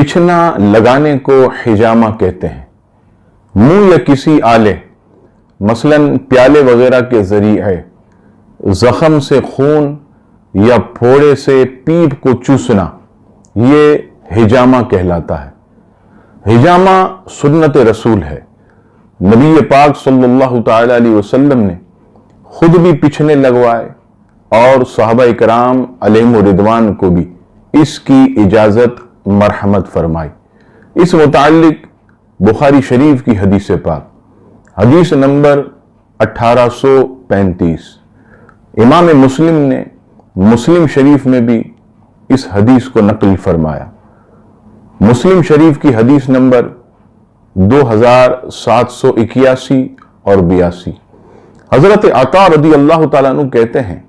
پچھنا لگانے کو حجامہ کہتے ہیں۔ منہ یا کسی آلے مثلاً پیالے وغیرہ کے ذریعے زخم سے خون یا پھوڑے سے پیپ کو چوسنا یہ حجامہ کہلاتا ہے۔ حجامہ سنت رسول ہے۔ نبی پاک صلی اللہ تعالی علیہ وسلم نے خود بھی پچھنے لگوائے اور صحابہ کرام علیہم رضوان کو بھی اس کی اجازت مرحمت فرمائی۔ اس متعلق بخاری شریف کی حدیث پاک حدیث نمبر 1835، امام مسلم نے مسلم شریف میں بھی اس حدیث کو نقل فرمایا۔ مسلم شریف کی حدیث نمبر 2781 اور 82۔ حضرت عطا رضی اللہ تعالیٰ عنہ کہتے ہیں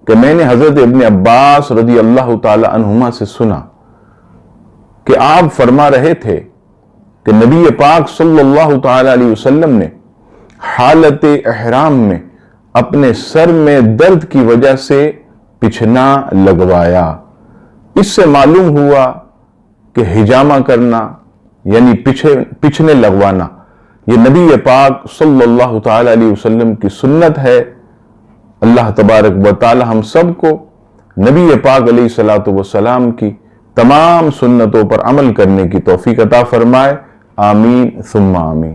کہ میں نے حضرت ابن عباس رضی اللہ تعالیٰ عنہما سے سنا کہ آپ فرما رہے تھے کہ نبی پاک صلی اللہ تعالیٰ علیہ وسلم نے حالت احرام میں اپنے سر میں درد کی وجہ سے پچھنا لگوایا۔ اس سے معلوم ہوا کہ حجامہ کرنا یعنی پچھنے لگوانا یہ نبی پاک صلی اللہ تعالیٰ علیہ وسلم کی سنت ہے۔ اللہ تبارک و تعالی ہم سب کو نبی پاک علیہ الصلوۃ والسلام کی تمام سنتوں پر عمل کرنے کی توفیق عطا فرمائے۔ آمین ثم آمین۔